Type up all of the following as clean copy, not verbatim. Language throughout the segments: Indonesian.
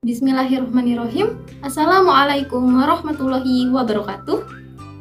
Bismillahirrahmanirrahim. Assalamualaikum warahmatullahi wabarakatuh.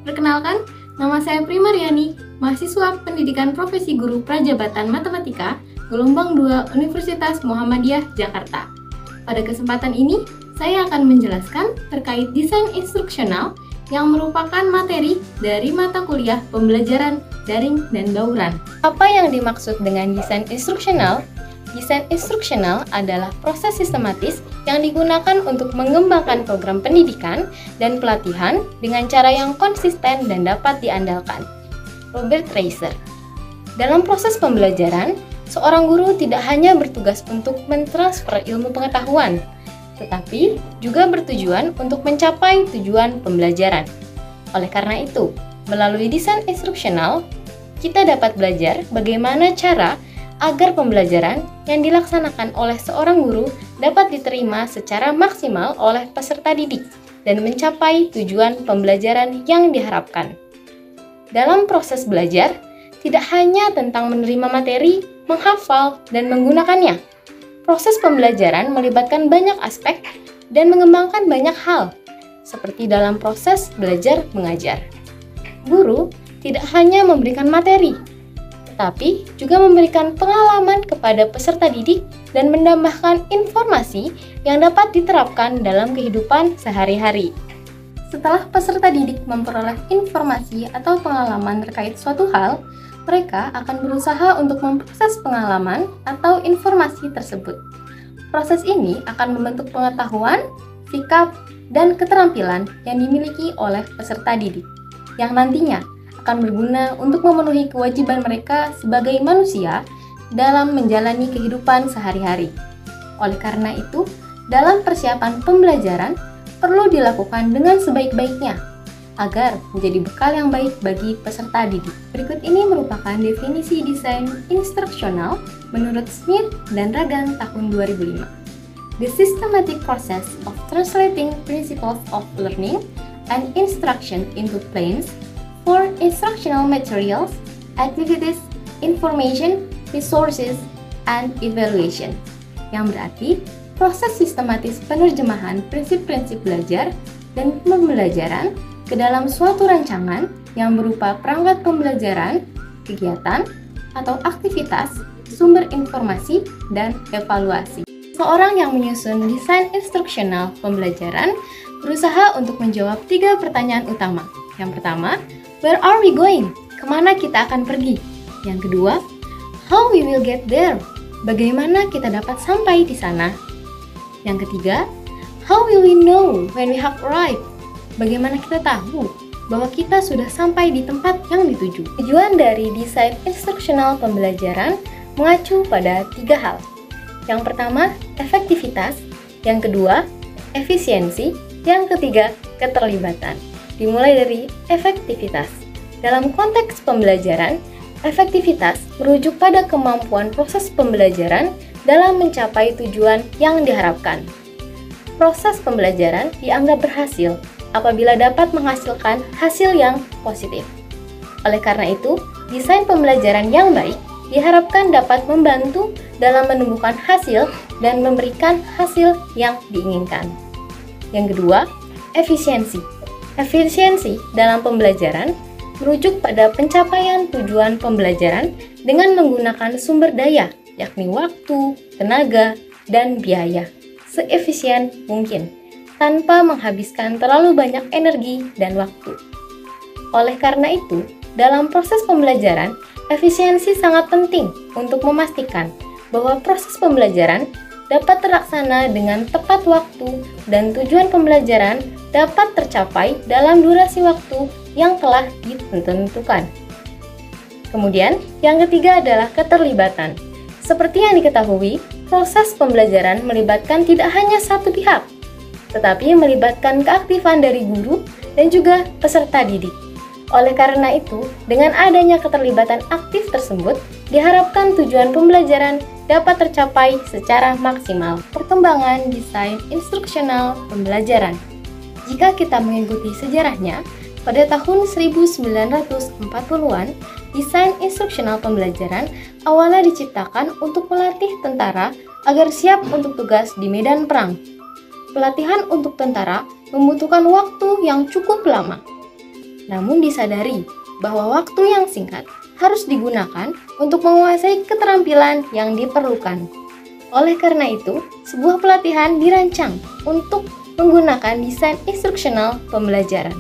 Perkenalkan, nama saya Primaryani, mahasiswa Pendidikan Profesi Guru Prajabatan Matematika, gelombang 2 Universitas Muhammadiyah, Jakarta. Pada kesempatan ini, saya akan menjelaskan terkait desain instruksional yang merupakan materi dari mata kuliah pembelajaran daring dan bauran. Apa yang dimaksud dengan desain instruksional? Desain instruksional adalah proses sistematis yang digunakan untuk mengembangkan program pendidikan dan pelatihan dengan cara yang konsisten dan dapat diandalkan. Robert Reiser. Dalam proses pembelajaran, seorang guru tidak hanya bertugas untuk mentransfer ilmu pengetahuan, tetapi juga bertujuan untuk mencapai tujuan pembelajaran. Oleh karena itu, melalui desain instruksional, kita dapat belajar bagaimana cara agar pembelajaran yang dilaksanakan oleh seorang guru dapat diterima secara maksimal oleh peserta didik dan mencapai tujuan pembelajaran yang diharapkan. Dalam proses belajar, tidak hanya tentang menerima materi, menghafal, dan menggunakannya. Proses pembelajaran melibatkan banyak aspek dan mengembangkan banyak hal, seperti dalam proses belajar mengajar. Guru tidak hanya memberikan materi, tetapi juga memberikan pengalaman kepada peserta didik dan menambahkan informasi yang dapat diterapkan dalam kehidupan sehari-hari. Setelah peserta didik memperoleh informasi atau pengalaman terkait suatu hal, mereka akan berusaha untuk memproses pengalaman atau informasi tersebut. Proses ini akan membentuk pengetahuan, sikap, dan keterampilan yang dimiliki oleh peserta didik, yang nantinya akan berguna untuk memenuhi kewajiban mereka sebagai manusia dalam menjalani kehidupan sehari-hari. Oleh karena itu, dalam persiapan pembelajaran perlu dilakukan dengan sebaik-baiknya agar menjadi bekal yang baik bagi peserta didik. Berikut ini merupakan definisi desain instruksional menurut Smith dan Ragan tahun 2005. The systematic process of translating principles of learning and instruction into plans for instructional materials, activities, information, resources, and evaluation. Yang berarti, proses sistematis penerjemahan prinsip-prinsip belajar dan pembelajaran ke dalam suatu rancangan yang berupa perangkat pembelajaran, kegiatan, atau aktivitas, sumber informasi, dan evaluasi. Seorang yang menyusun desain instruksional pembelajaran berusaha untuk menjawab 3 pertanyaan utama. Yang pertama, where are we going? Kemana kita akan pergi? Yang kedua, how we will get there? Bagaimana kita dapat sampai di sana? Yang ketiga, how will we know when we have arrived? Bagaimana kita tahu bahwa kita sudah sampai di tempat yang dituju? Tujuan dari desain instruksional pembelajaran mengacu pada 3 hal. Yang pertama, efektivitas. Yang kedua, efisiensi. Yang ketiga, keterlibatan. Dimulai dari efektivitas. Dalam konteks pembelajaran, efektivitas merujuk pada kemampuan proses pembelajaran dalam mencapai tujuan yang diharapkan. Proses pembelajaran dianggap berhasil apabila dapat menghasilkan hasil yang positif. Oleh karena itu, desain pembelajaran yang baik diharapkan dapat membantu dalam menumbuhkan hasil dan memberikan hasil yang diinginkan. Yang kedua, efisiensi. Efisiensi dalam pembelajaran merujuk pada pencapaian tujuan pembelajaran dengan menggunakan sumber daya, yakni waktu, tenaga, dan biaya, seefisien mungkin, tanpa menghabiskan terlalu banyak energi dan waktu. Oleh karena itu, dalam proses pembelajaran, efisiensi sangat penting untuk memastikan bahwa proses pembelajaran dapat terlaksana dengan tepat waktu dan tujuan pembelajaran dapat tercapai dalam durasi waktu yang telah ditentukan. Kemudian, yang ketiga adalah keterlibatan. Seperti yang diketahui, proses pembelajaran melibatkan tidak hanya satu pihak, tetapi melibatkan keaktifan dari guru dan juga peserta didik. Oleh karena itu, dengan adanya keterlibatan aktif tersebut, diharapkan tujuan pembelajaran dapat tercapai secara maksimal. Perkembangan desain instruksional pembelajaran. Jika kita mengikuti sejarahnya, pada tahun 1940-an, desain instruksional pembelajaran awalnya diciptakan untuk melatih tentara agar siap untuk tugas di medan perang. pelatihan untuk tentara membutuhkan waktu yang cukup lama. Namun disadari bahwa waktu yang singkat harus digunakan untuk menguasai keterampilan yang diperlukan. Oleh karena itu, sebuah pelatihan dirancang untuk menggunakan desain instruksional pembelajaran.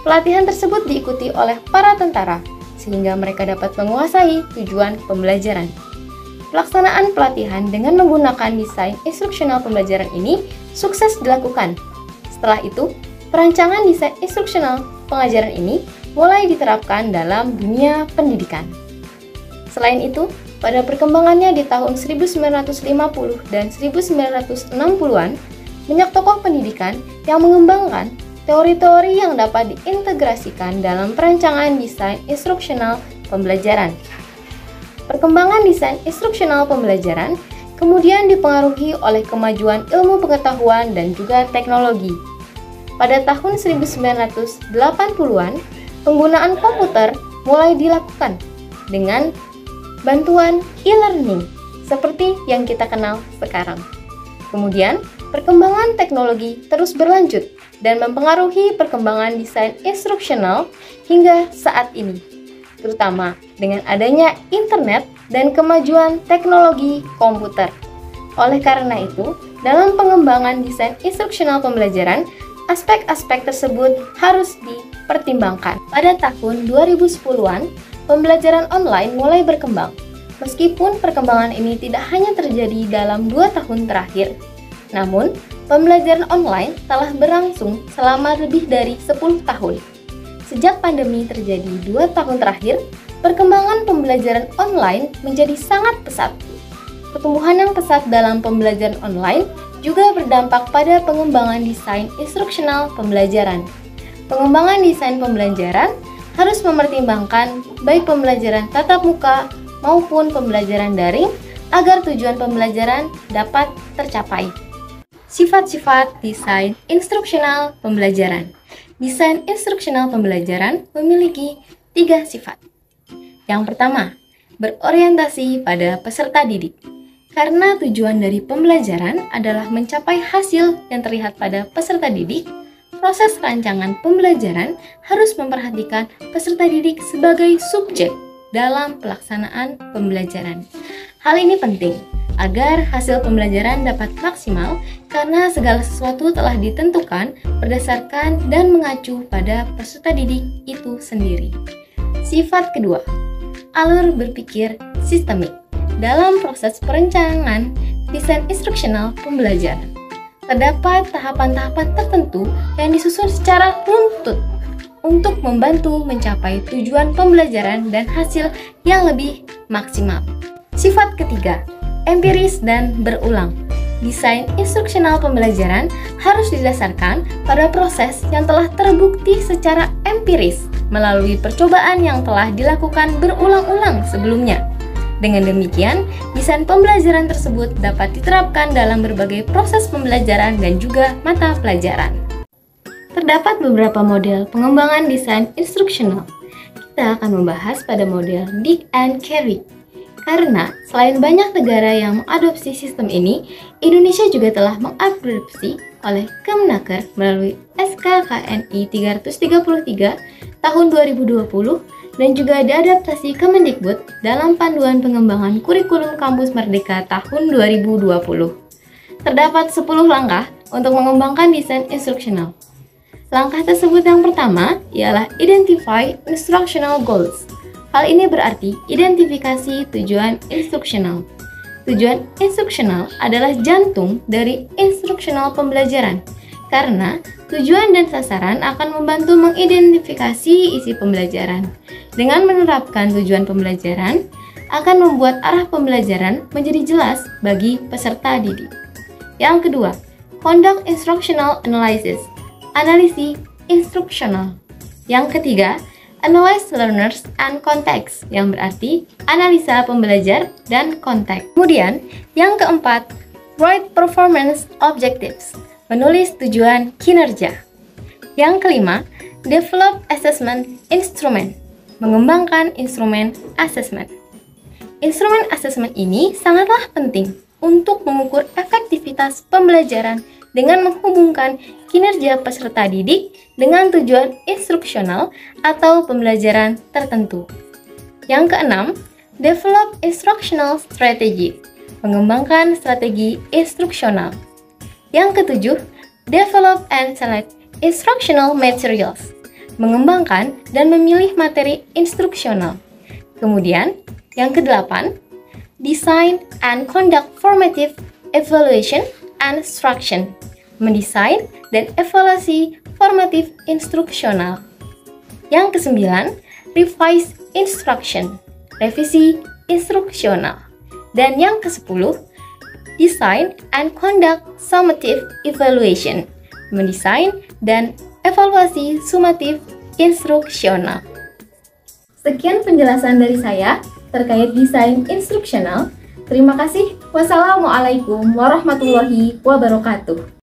Pelatihan tersebut diikuti oleh para tentara, sehingga mereka dapat menguasai tujuan pembelajaran. Pelaksanaan pelatihan dengan menggunakan desain instruksional pembelajaran ini sukses dilakukan. Setelah itu, perancangan desain instruksional pengajaran ini mulai diterapkan dalam dunia pendidikan. Selain itu, pada perkembangannya di tahun 1950 dan 1960-an, banyak tokoh pendidikan yang mengembangkan teori-teori yang dapat diintegrasikan dalam perancangan desain instruksional pembelajaran. Perkembangan desain instruksional pembelajaran kemudian dipengaruhi oleh kemajuan ilmu pengetahuan dan juga teknologi. Pada tahun 1980-an, penggunaan komputer mulai dilakukan dengan bantuan e-learning seperti yang kita kenal sekarang. Kemudian, perkembangan teknologi terus berlanjut dan mempengaruhi perkembangan desain instruksional hingga saat ini, terutama dengan adanya internet dan kemajuan teknologi komputer. Oleh karena itu, dalam pengembangan desain instruksional pembelajaran, aspek-aspek tersebut harus dipertimbangkan. Pada tahun 2010-an, pembelajaran online mulai berkembang. Meskipun perkembangan ini tidak hanya terjadi dalam 2 tahun terakhir, namun pembelajaran online telah berlangsung selama lebih dari 10 tahun. Sejak pandemi terjadi 2 tahun terakhir, perkembangan pembelajaran online menjadi sangat pesat. Pertumbuhan yang pesat dalam pembelajaran online juga berdampak pada pengembangan desain instruksional pembelajaran. Pengembangan desain pembelajaran harus mempertimbangkan baik pembelajaran tatap muka maupun pembelajaran daring agar tujuan pembelajaran dapat tercapai. Sifat-sifat desain instruksional pembelajaran. Desain instruksional pembelajaran memiliki 3 sifat. Yang pertama, berorientasi pada peserta didik. Karena tujuan dari pembelajaran adalah mencapai hasil yang terlihat pada peserta didik, proses rancangan pembelajaran harus memperhatikan peserta didik sebagai subjek dalam pelaksanaan pembelajaran. Hal ini penting agar hasil pembelajaran dapat maksimal karena segala sesuatu telah ditentukan berdasarkan dan mengacu pada peserta didik itu sendiri. Sifat kedua, alur berpikir sistemik. Dalam proses perencanaan desain instruksional pembelajaran, terdapat tahapan-tahapan tertentu yang disusun secara runtut untuk membantu mencapai tujuan pembelajaran dan hasil yang lebih maksimal. Sifat ketiga, empiris dan berulang. Desain instruksional pembelajaran harus didasarkan pada proses yang telah terbukti secara empiris melalui percobaan yang telah dilakukan berulang-ulang sebelumnya. Dengan demikian, desain pembelajaran tersebut dapat diterapkan dalam berbagai proses pembelajaran dan juga mata pelajaran. Terdapat beberapa model pengembangan desain instruksional. Kita akan membahas pada model Dick and Carey. Karena selain banyak negara yang mengadopsi sistem ini, Indonesia juga telah mengadopsi oleh Kemenaker melalui SK-KNI 333 tahun 2020 dan juga diadaptasi Kemendikbud dalam Panduan Pengembangan Kurikulum Kampus Merdeka tahun 2020. Terdapat 10 langkah untuk mengembangkan desain instruksional. Langkah tersebut yang pertama ialah Identify Instructional Goals. Hal ini berarti identifikasi tujuan instruksional. Tujuan instruksional adalah jantung dari instruksional pembelajaran, karena tujuan dan sasaran akan membantu mengidentifikasi isi pembelajaran. Dengan menerapkan tujuan pembelajaran, akan membuat arah pembelajaran menjadi jelas bagi peserta didik. Yang kedua, Conduct Instructional Analysis. Analisis instruksional. Yang ketiga, Analyze Learners and Context, yang berarti analisa pembelajar dan konteks. Kemudian, yang keempat, Write Performance Objectives, menulis tujuan kinerja. Yang kelima, Develop Assessment Instrument, mengembangkan instrumen assessment. Instrumen assessment ini sangatlah penting untuk mengukur efektivitas pembelajaran dengan menghubungkan kinerja peserta didik dengan tujuan instruksional atau pembelajaran tertentu. Yang keenam, develop instructional strategy, mengembangkan strategi instruksional. Yang ketujuh, develop and select instructional materials, mengembangkan dan memilih materi instruksional. Kemudian, yang kedelapan, design and conduct formative evaluation and instruction, mendesain dan evaluasi formatif instruksional. Yang kesembilan, revise instruction, revisi instruksional. Dan yang ke-10, design and conduct summative evaluation, mendesain dan evaluasi summatif instruksional. Sekian penjelasan dari saya terkait desain instruksional. Terima kasih. Wassalamualaikum warahmatullahi wabarakatuh.